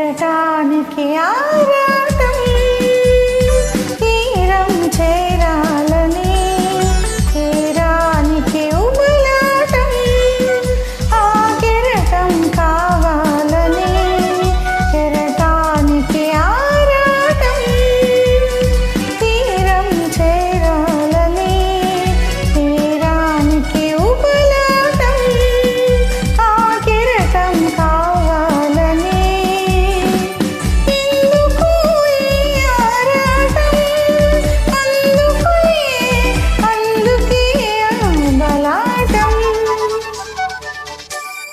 కెరటానికి ఆరాటం తీరం చేరాలని తీరానికి ఉబలాటం ఆ కెరటం కావాలని కెరటానికి ఆరాటం తీరం చేరాలని తీరానికి ఉబలాటం ఆ కెరటం కావాలని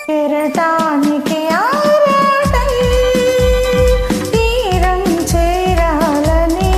కెరటానికి ఆరాటం తీరం చేరాలని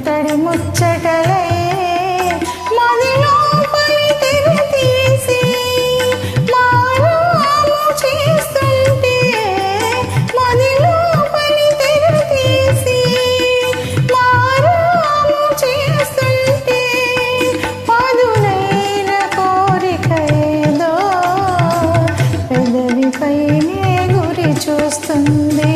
తడి ముచ్చటలై మదిలో పని తెర తీసి మారాము చేస్తుంటే మదిలో పని తెర తీసి మారాము చేస్తుంటే పదునైన కోరిక ఏదో పెదవిపైనే గురి చూస్తుంది.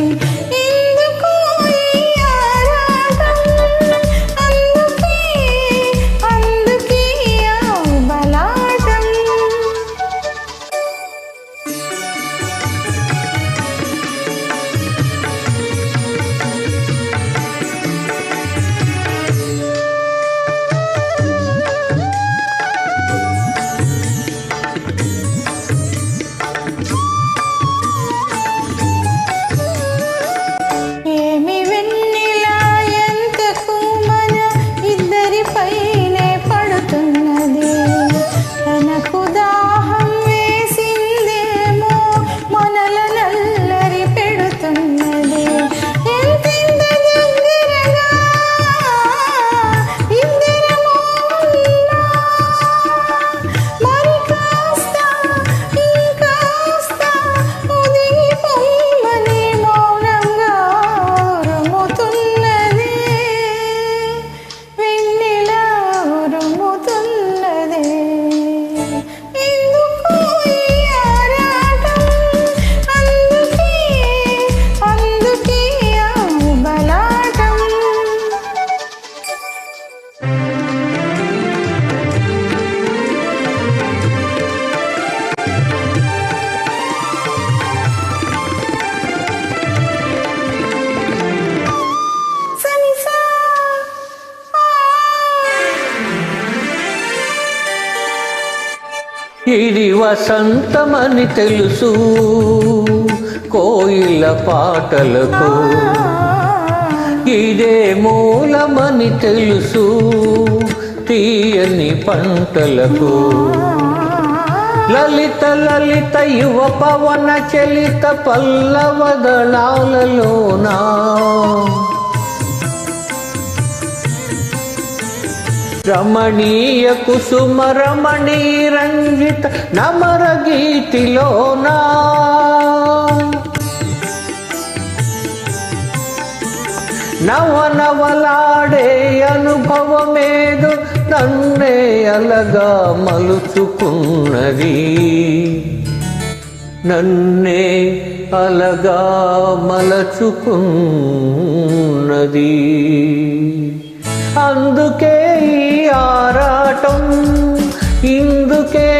ఇది వసంతమని తెలుసు కోయిల పాటలకు, ఇదే మూలమని తెలుసు తీయని పంటలకు. లలిత లలిత యువ పవన చలిత పల్లవదళాలలోనా రమణీయ కుసుమ రమణీ రంజిత నమర గీతిలోనా నవనవలాడే అనుభవమేదు నన్నే అలగా మలుచుకున్నది, నన్నే అలగా మలచుకున్నది. అందుకే ఈ ఆరాటం, ఇందుకే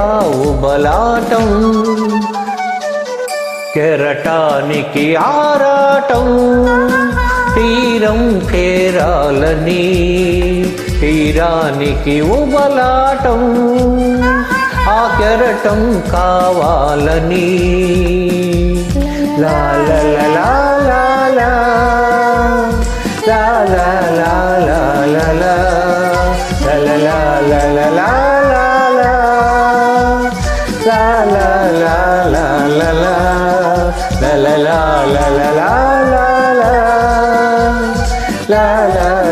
ఆ ఉబలాటం. కెరటానికి ఆరాటం తీరం చేరాలని తీరానికి ఉబలాటం ఆ కెరటం కావాలని లా లా లా లా లా లా లా లా లా లా లా లా లా లా లా లా లా la la la la la la la la la la la la la la la